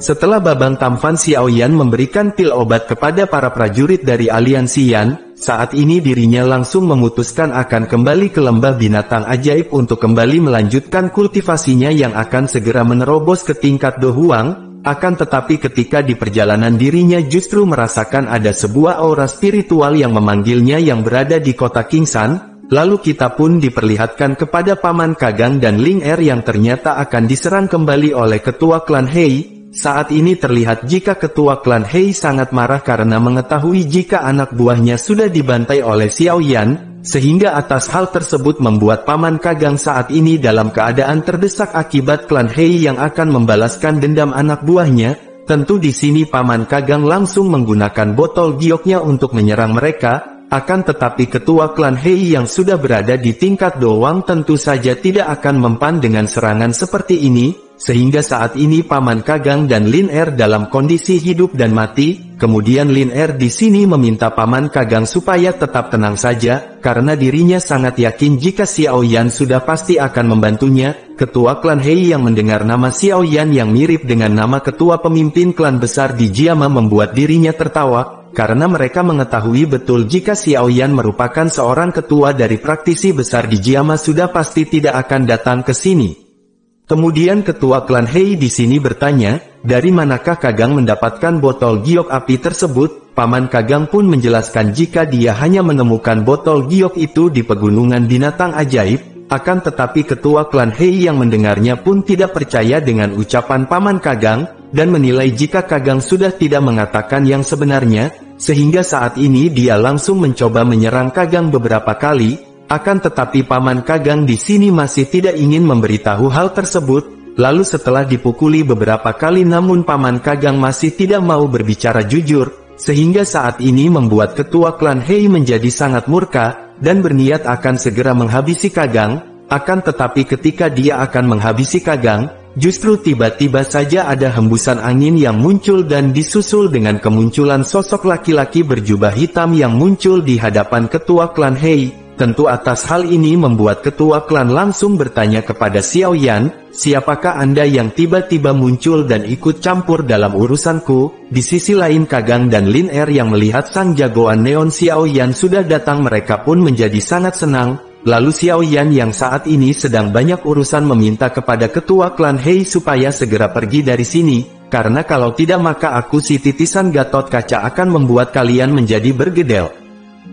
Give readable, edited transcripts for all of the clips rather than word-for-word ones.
Setelah Babang Tamfan Xiaoyan memberikan pil obat kepada para prajurit dari aliansi Yan, saat ini dirinya langsung memutuskan akan kembali ke lembah binatang ajaib untuk kembali melanjutkan kultivasinya yang akan segera menerobos ke tingkat Do Huang. Akan tetapi ketika di perjalanan dirinya justru merasakan ada sebuah aura spiritual yang memanggilnya yang berada di kota Kingsan. Lalu kita pun diperlihatkan kepada Paman Kagang dan Ling Er yang ternyata akan diserang kembali oleh ketua klan Hei. Saat ini terlihat jika ketua klan Hei sangat marah karena mengetahui jika anak buahnya sudah dibantai oleh Xiao Yan, sehingga atas hal tersebut membuat Paman Kagang saat ini dalam keadaan terdesak akibat klan Hei yang akan membalaskan dendam anak buahnya. Tentu di sini Paman Kagang langsung menggunakan botol gioknya untuk menyerang mereka. Akan tetapi ketua klan Hei yang sudah berada di tingkat doang tentu saja tidak akan mempan dengan serangan seperti ini. Sehingga saat ini Paman Kagang dan Lin Er dalam kondisi hidup dan mati. Kemudian Lin Er di sini meminta Paman Kagang supaya tetap tenang saja, karena dirinya sangat yakin jika Xiao Yan sudah pasti akan membantunya. Ketua klan Hei yang mendengar nama Xiao Yan yang mirip dengan nama ketua pemimpin klan besar di Jiama membuat dirinya tertawa, karena mereka mengetahui betul jika Xiao Yan merupakan seorang ketua dari praktisi besar di Jiama sudah pasti tidak akan datang ke sini. Kemudian ketua klan Hei di sini bertanya, dari manakah Kagang mendapatkan botol giok api tersebut? Paman Kagang pun menjelaskan jika dia hanya menemukan botol giok itu di pegunungan binatang ajaib. Akan tetapi ketua klan Hei yang mendengarnya pun tidak percaya dengan ucapan Paman Kagang, dan menilai jika Kagang sudah tidak mengatakan yang sebenarnya, sehingga saat ini dia langsung mencoba menyerang Kagang beberapa kali. Akan tetapi Paman Kagang di sini masih tidak ingin memberitahu hal tersebut. Lalu setelah dipukuli beberapa kali namun Paman Kagang masih tidak mau berbicara jujur, sehingga saat ini membuat ketua klan Hei menjadi sangat murka, dan berniat akan segera menghabisi Kagang. Akan tetapi ketika dia akan menghabisi Kagang, justru tiba-tiba saja ada hembusan angin yang muncul dan disusul dengan kemunculan sosok laki-laki berjubah hitam yang muncul di hadapan ketua klan Hei. Tentu atas hal ini membuat ketua klan langsung bertanya kepada Xiao Yan, siapakah Anda yang tiba-tiba muncul dan ikut campur dalam urusanku? Di sisi lain Kagang dan Lin Er yang melihat sang jagoan neon Xiao Yan sudah datang mereka pun menjadi sangat senang. Lalu Xiao Yan yang saat ini sedang banyak urusan meminta kepada ketua klan Hei supaya segera pergi dari sini, karena kalau tidak maka aku si titisan Gatot Kaca akan membuat kalian menjadi bergedel.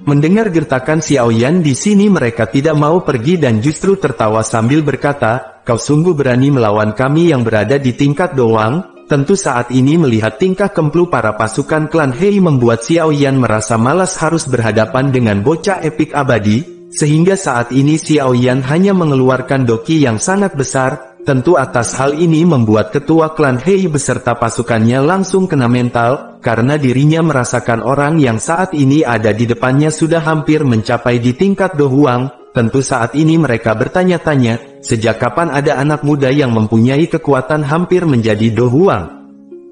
Mendengar gertakan Xiao Yan di sini mereka tidak mau pergi dan justru tertawa sambil berkata, kau sungguh berani melawan kami yang berada di tingkat doang. Tentu saat ini melihat tingkah kemplu para pasukan klan Hei membuat Xiao Yan merasa malas harus berhadapan dengan bocah epik abadi, sehingga saat ini Xiao Yan hanya mengeluarkan doki yang sangat besar. Tentu atas hal ini membuat ketua klan Hei beserta pasukannya langsung kena mental, karena dirinya merasakan orang yang saat ini ada di depannya sudah hampir mencapai di tingkat Do Huang. Tentu saat ini mereka bertanya-tanya, sejak kapan ada anak muda yang mempunyai kekuatan hampir menjadi Do Huang?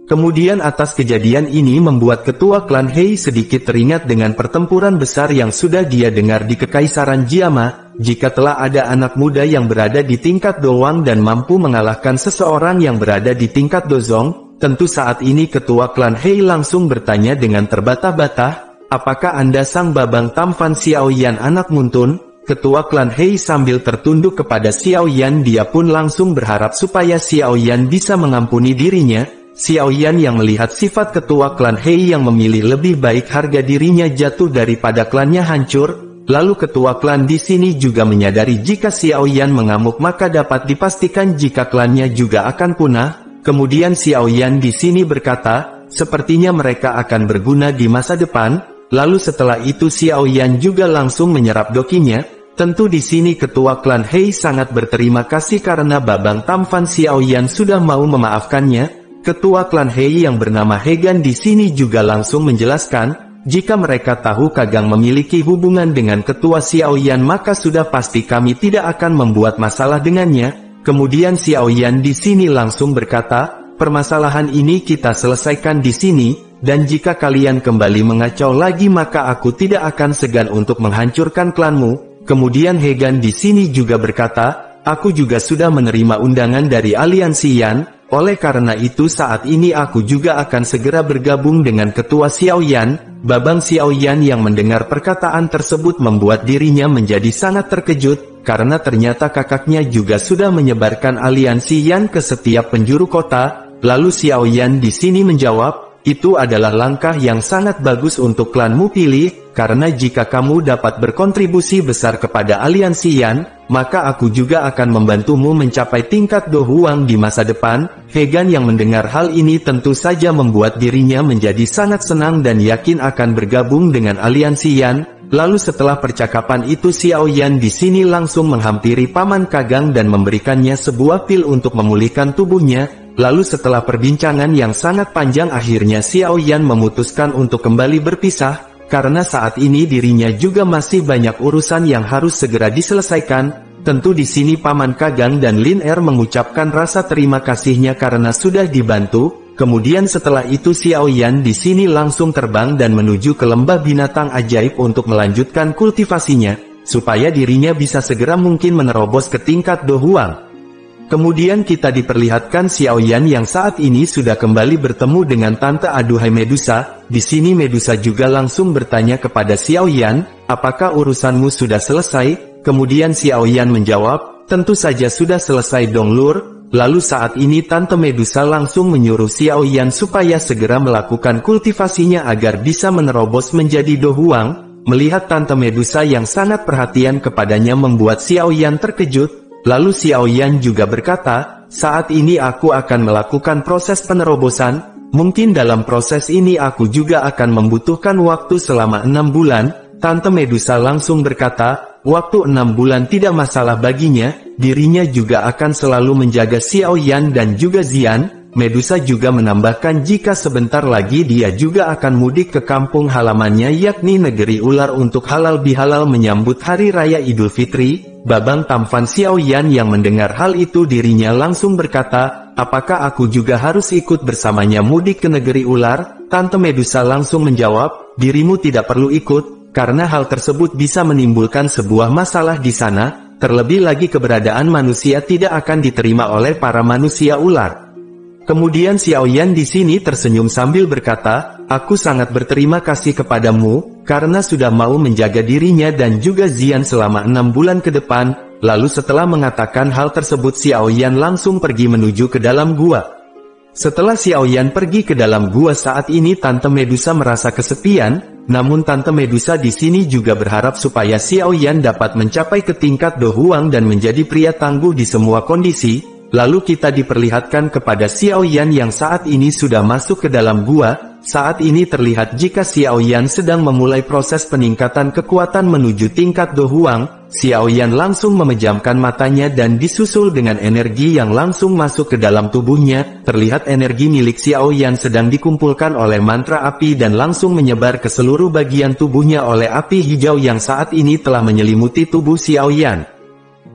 Kemudian atas kejadian ini membuat ketua klan Hei sedikit teringat dengan pertempuran besar yang sudah dia dengar di Kekaisaran Jiama. Jika telah ada anak muda yang berada di tingkat Doang dan mampu mengalahkan seseorang yang berada di tingkat Dozong, tentu saat ini ketua klan Hei langsung bertanya dengan terbata-bata, apakah Anda sang Babang Tamfan Xiao Yan anak Muntun? Ketua klan Hei sambil tertunduk kepada Xiao Yan dia pun langsung berharap supaya Xiao Yan bisa mengampuni dirinya. Xiao Yan yang melihat sifat ketua klan Hei yang memilih lebih baik harga dirinya jatuh daripada klannya hancur. Lalu ketua klan di sini juga menyadari jika Xiao Yan mengamuk maka dapat dipastikan jika klannya juga akan punah. Kemudian Xiao Yan di sini berkata, sepertinya mereka akan berguna di masa depan. Lalu setelah itu Xiao Yan juga langsung menyerap dokinya. Tentu di sini ketua klan Hei sangat berterima kasih karena Babang Tamfan Xiao Yan sudah mau memaafkannya. Ketua klan Hei yang bernama Hegan di sini juga langsung menjelaskan, jika mereka tahu Kagang memiliki hubungan dengan ketua Xiao Yan maka sudah pasti kami tidak akan membuat masalah dengannya. Kemudian Xiao Yan di sini langsung berkata, permasalahan ini kita selesaikan di sini, dan jika kalian kembali mengacau lagi maka aku tidak akan segan untuk menghancurkan klanmu. Kemudian Hegan di sini juga berkata, aku juga sudah menerima undangan dari aliansi Yan. Oleh karena itu saat ini aku juga akan segera bergabung dengan Ketua Xiaoyan. Babang Xiaoyan yang mendengar perkataan tersebut membuat dirinya menjadi sangat terkejut, karena ternyata kakaknya juga sudah menyebarkan aliansi Yan ke setiap penjuru kota. Lalu Xiaoyan di sini menjawab, itu adalah langkah yang sangat bagus untuk klanmu pilih, karena jika kamu dapat berkontribusi besar kepada aliansi Yan, maka aku juga akan membantumu mencapai tingkat Do Huang di masa depan. Hegan yang mendengar hal ini tentu saja membuat dirinya menjadi sangat senang dan yakin akan bergabung dengan aliansi Yan. Lalu setelah percakapan itu Xiaoyan di sini langsung menghampiri Paman Kagang dan memberikannya sebuah pil untuk memulihkan tubuhnya. Lalu setelah perbincangan yang sangat panjang akhirnya Xiaoyan memutuskan untuk kembali berpisah, karena saat ini dirinya juga masih banyak urusan yang harus segera diselesaikan. Tentu di sini Paman Kagang dan Lin Er mengucapkan rasa terima kasihnya karena sudah dibantu. Kemudian setelah itu Xiaoyan di sini langsung terbang dan menuju ke lembah binatang ajaib untuk melanjutkan kultivasinya, supaya dirinya bisa segera mungkin menerobos ke tingkat Do Huang. Kemudian kita diperlihatkan Xiaoyan yang saat ini sudah kembali bertemu dengan Tante Aduhai Medusa. Di sini Medusa juga langsung bertanya kepada Xiaoyan, apakah urusanmu sudah selesai? Kemudian Xiaoyan menjawab, tentu saja sudah selesai dong Lur. Lalu saat ini Tante Medusa langsung menyuruh Xiaoyan supaya segera melakukan kultivasinya agar bisa menerobos menjadi Do Huang. Melihat Tante Medusa yang sangat perhatian kepadanya membuat Xiaoyan terkejut. Lalu Xiaoyan juga berkata, saat ini aku akan melakukan proses penerobosan. Mungkin dalam proses ini aku juga akan membutuhkan waktu selama 6 bulan. Tante Medusa langsung berkata, waktu 6 bulan tidak masalah baginya, dirinya juga akan selalu menjaga Xiaoyan dan juga Xian. Medusa juga menambahkan jika sebentar lagi dia juga akan mudik ke kampung halamannya yakni negeri ular untuk halal bihalal menyambut Hari Raya Idul Fitri. Babang tampan Xiaoyan yang mendengar hal itu dirinya langsung berkata, apakah aku juga harus ikut bersamanya mudik ke negeri ular? Tante Medusa langsung menjawab, dirimu tidak perlu ikut, karena hal tersebut bisa menimbulkan sebuah masalah di sana. Terlebih lagi keberadaan manusia tidak akan diterima oleh para manusia ular. Kemudian Xiaoyan di sini tersenyum sambil berkata, aku sangat berterima kasih kepadamu, karena sudah mau menjaga dirinya dan juga Xian selama 6 bulan ke depan. Lalu setelah mengatakan hal tersebut Xiaoyan langsung pergi menuju ke dalam gua. Setelah Xiaoyan pergi ke dalam gua saat ini Tante Medusa merasa kesepian, namun Tante Medusa di sini juga berharap supaya Xiaoyan dapat mencapai ke tingkat Do Huang dan menjadi pria tangguh di semua kondisi. Lalu kita diperlihatkan kepada Xiaoyan yang saat ini sudah masuk ke dalam gua. Saat ini terlihat jika Xiaoyan sedang memulai proses peningkatan kekuatan menuju tingkat Do Huang. Xiaoyan langsung memejamkan matanya dan disusul dengan energi yang langsung masuk ke dalam tubuhnya. Terlihat energi milik Xiaoyan sedang dikumpulkan oleh mantra api dan langsung menyebar ke seluruh bagian tubuhnya oleh api hijau yang saat ini telah menyelimuti tubuh Xiaoyan.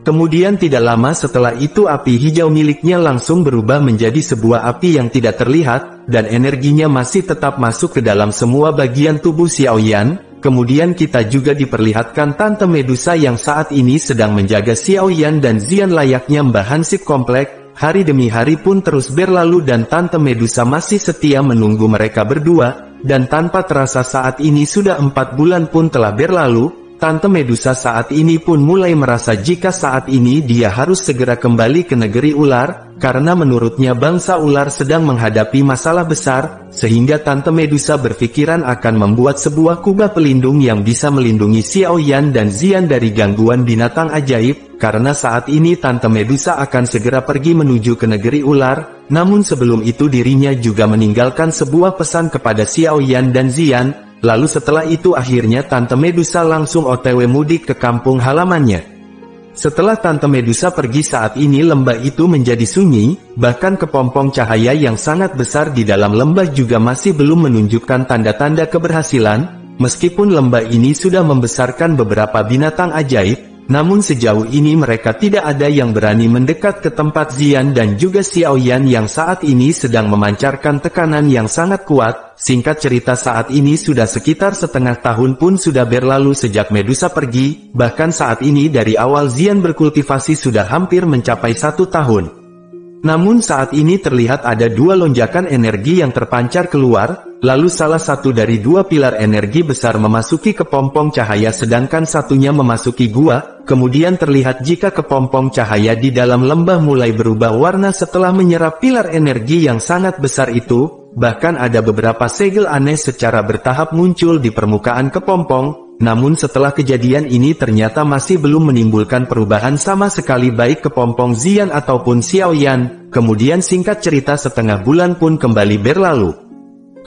Kemudian tidak lama setelah itu api hijau miliknya langsung berubah menjadi sebuah api yang tidak terlihat, dan energinya masih tetap masuk ke dalam semua bagian tubuh Xiaoyan. Kemudian kita juga diperlihatkan Tante Medusa yang saat ini sedang menjaga Xiaoyan dan Xian layaknya Mbah Hansip komplek. Hari demi hari pun terus berlalu dan Tante Medusa masih setia menunggu mereka berdua, dan tanpa terasa saat ini sudah 4 bulan pun telah berlalu. Tante Medusa saat ini pun mulai merasa jika saat ini dia harus segera kembali ke negeri ular, karena menurutnya bangsa ular sedang menghadapi masalah besar, sehingga Tante Medusa berpikiran akan membuat sebuah kubah pelindung yang bisa melindungi Xiaoyan dan Xian dari gangguan binatang ajaib, karena saat ini Tante Medusa akan segera pergi menuju ke negeri ular. Namun sebelum itu dirinya juga meninggalkan sebuah pesan kepada Xiaoyan dan Xian. Lalu setelah itu akhirnya Tante Medusa langsung OTW mudik ke kampung halamannya. Setelah Tante Medusa pergi saat ini lembah itu menjadi sunyi, bahkan kepompong cahaya yang sangat besar di dalam lembah juga masih belum menunjukkan tanda-tanda keberhasilan. Meskipun lembah ini sudah membesarkan beberapa binatang ajaib, namun sejauh ini mereka tidak ada yang berani mendekat ke tempat Xian dan juga Xiaoyan yang saat ini sedang memancarkan tekanan yang sangat kuat. Singkat cerita saat ini sudah sekitar setengah tahun pun sudah berlalu sejak Medusa pergi, bahkan saat ini dari awal Xian berkultivasi sudah hampir mencapai 1 tahun. Namun saat ini terlihat ada dua lonjakan energi yang terpancar keluar, lalu salah satu dari dua pilar energi besar memasuki kepompong cahaya sedangkan satunya memasuki gua, kemudian terlihat jika kepompong cahaya di dalam lembah mulai berubah warna setelah menyerap pilar energi yang sangat besar itu, bahkan ada beberapa segel aneh secara bertahap muncul di permukaan kepompong. Namun setelah kejadian ini ternyata masih belum menimbulkan perubahan sama sekali baik kepompong Xian ataupun Xiaoyan. Kemudian singkat cerita setengah bulan pun kembali berlalu.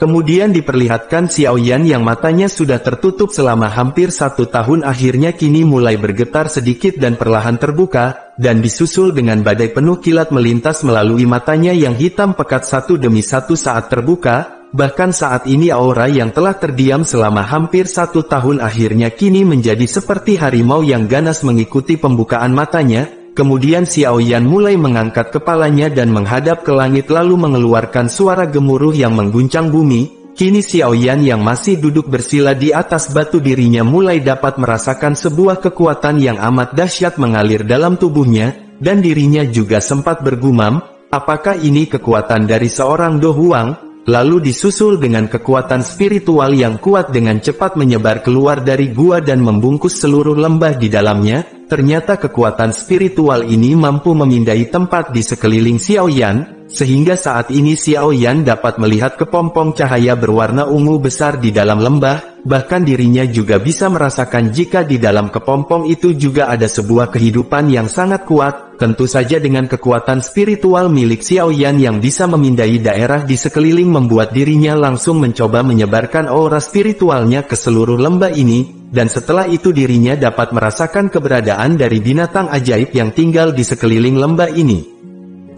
Kemudian diperlihatkan Xiaoyan yang matanya sudah tertutup selama hampir 1 tahun akhirnya kini mulai bergetar sedikit dan perlahan terbuka, dan disusul dengan badai penuh kilat melintas melalui matanya yang hitam pekat satu demi satu saat terbuka. Bahkan saat ini aura yang telah terdiam selama hampir 1 tahun akhirnya kini menjadi seperti harimau yang ganas mengikuti pembukaan matanya. Kemudian Xiaoyan mulai mengangkat kepalanya dan menghadap ke langit lalu mengeluarkan suara gemuruh yang mengguncang bumi. Kini Xiaoyan yang masih duduk bersila di atas batu dirinya mulai dapat merasakan sebuah kekuatan yang amat dahsyat mengalir dalam tubuhnya, dan dirinya juga sempat bergumam, apakah ini kekuatan dari seorang Do Huang? Lalu disusul dengan kekuatan spiritual yang kuat dengan cepat menyebar keluar dari gua dan membungkus seluruh lembah di dalamnya. Ternyata kekuatan spiritual ini mampu memindai tempat di sekeliling Xiaoyan, sehingga saat ini Xiaoyan dapat melihat kepompong cahaya berwarna ungu besar di dalam lembah, bahkan dirinya juga bisa merasakan jika di dalam kepompong itu juga ada sebuah kehidupan yang sangat kuat. Tentu saja dengan kekuatan spiritual milik Xiaoyan yang bisa memindai daerah di sekeliling membuat dirinya langsung mencoba menyebarkan aura spiritualnya ke seluruh lembah ini, dan setelah itu dirinya dapat merasakan keberadaan dari binatang ajaib yang tinggal di sekeliling lembah ini.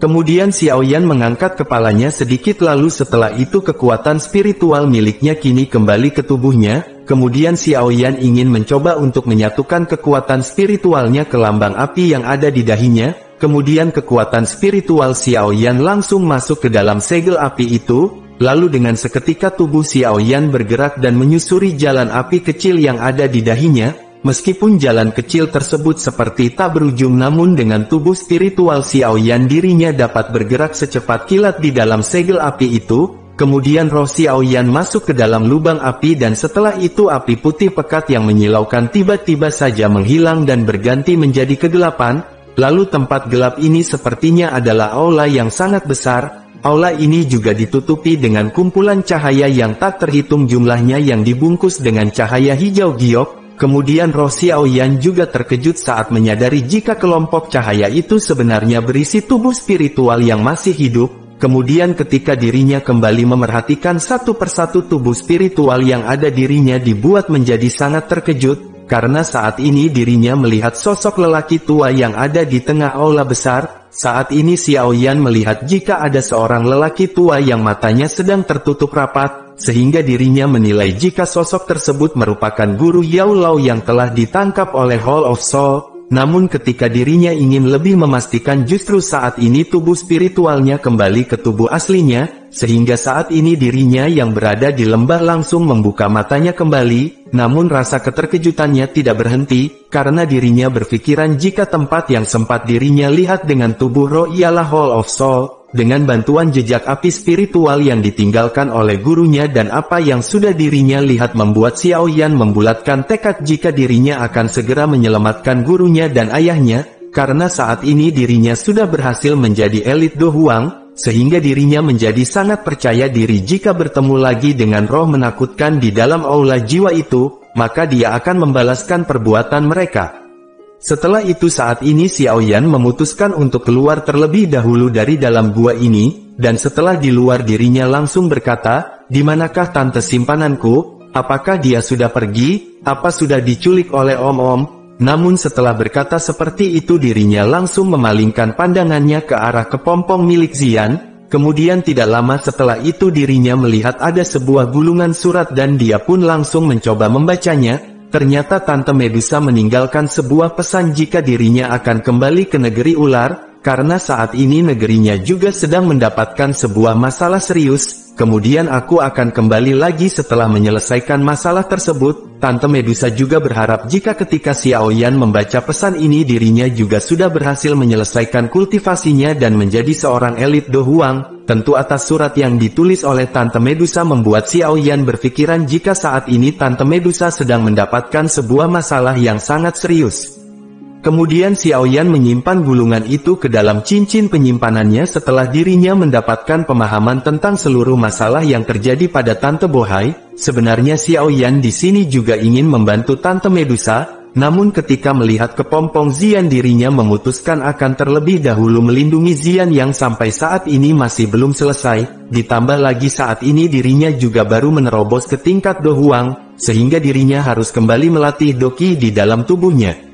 Kemudian Xiaoyan mengangkat kepalanya sedikit lalu setelah itu kekuatan spiritual miliknya kini kembali ke tubuhnya. Kemudian Xiaoyan ingin mencoba untuk menyatukan kekuatan spiritualnya ke lambang api yang ada di dahinya. Kemudian kekuatan spiritual Xiaoyan langsung masuk ke dalam segel api itu. Lalu dengan seketika tubuh Xiaoyan bergerak dan menyusuri jalan api kecil yang ada di dahinya. Meskipun jalan kecil tersebut seperti tak berujung namun dengan tubuh spiritual Xiaoyan dirinya dapat bergerak secepat kilat di dalam segel api itu. Kemudian roh Xiaoyan masuk ke dalam lubang api dan setelah itu api putih pekat yang menyilaukan tiba-tiba saja menghilang dan berganti menjadi kegelapan. Lalu tempat gelap ini sepertinya adalah aula yang sangat besar. Aula ini juga ditutupi dengan kumpulan cahaya yang tak terhitung jumlahnya yang dibungkus dengan cahaya hijau giok. Kemudian roh Xiaoyan juga terkejut saat menyadari jika kelompok cahaya itu sebenarnya berisi tubuh spiritual yang masih hidup. Kemudian ketika dirinya kembali memerhatikan satu persatu tubuh spiritual yang ada dirinya dibuat menjadi sangat terkejut, karena saat ini dirinya melihat sosok lelaki tua yang ada di tengah aula besar. Saat ini Xiaoyan melihat jika ada seorang lelaki tua yang matanya sedang tertutup rapat, sehingga dirinya menilai jika sosok tersebut merupakan guru Yao Lao yang telah ditangkap oleh Hall of Soul. Namun ketika dirinya ingin lebih memastikan justru saat ini tubuh spiritualnya kembali ke tubuh aslinya, sehingga saat ini dirinya yang berada di lembah langsung membuka matanya kembali. Namun rasa keterkejutannya tidak berhenti, karena dirinya berpikiran jika tempat yang sempat dirinya lihat dengan tubuh roh ialah Hall of Soul. Dengan bantuan jejak api spiritual yang ditinggalkan oleh gurunya dan apa yang sudah dirinya lihat membuat Xiaoyan membulatkan tekad jika dirinya akan segera menyelamatkan gurunya dan ayahnya, karena saat ini dirinya sudah berhasil menjadi elit Do Huang, sehingga dirinya menjadi sangat percaya diri jika bertemu lagi dengan roh menakutkan di dalam aula jiwa itu, maka dia akan membalaskan perbuatan mereka. Setelah itu saat ini Xiaoyan memutuskan untuk keluar terlebih dahulu dari dalam gua ini, dan setelah di luar dirinya langsung berkata, "Di manakah tante simpananku? Apakah dia sudah pergi? Apa sudah diculik oleh om-om?" Namun setelah berkata seperti itu dirinya langsung memalingkan pandangannya ke arah kepompong milik Xian. Kemudian tidak lama setelah itu dirinya melihat ada sebuah gulungan surat dan dia pun langsung mencoba membacanya. Ternyata Tante Medusa meninggalkan sebuah pesan jika dirinya akan kembali ke negeri ular, karena saat ini negerinya juga sedang mendapatkan sebuah masalah serius. Kemudian aku akan kembali lagi setelah menyelesaikan masalah tersebut. Tante Medusa juga berharap jika ketika Xiao Yan membaca pesan ini dirinya juga sudah berhasil menyelesaikan kultivasinya dan menjadi seorang elit Do Huang. Tentu atas surat yang ditulis oleh Tante Medusa membuat Xiao Yan berpikiran jika saat ini Tante Medusa sedang mendapatkan sebuah masalah yang sangat serius. Kemudian Xiao Yan menyimpan gulungan itu ke dalam cincin penyimpanannya setelah dirinya mendapatkan pemahaman tentang seluruh masalah yang terjadi pada Tante Bohai. Sebenarnya Xiao Yan di sini juga ingin membantu Tante Medusa, namun ketika melihat kepompong Xian dirinya memutuskan akan terlebih dahulu melindungi Xian yang sampai saat ini masih belum selesai, ditambah lagi saat ini dirinya juga baru menerobos ke tingkat Do Huang, sehingga dirinya harus kembali melatih Doqi di dalam tubuhnya.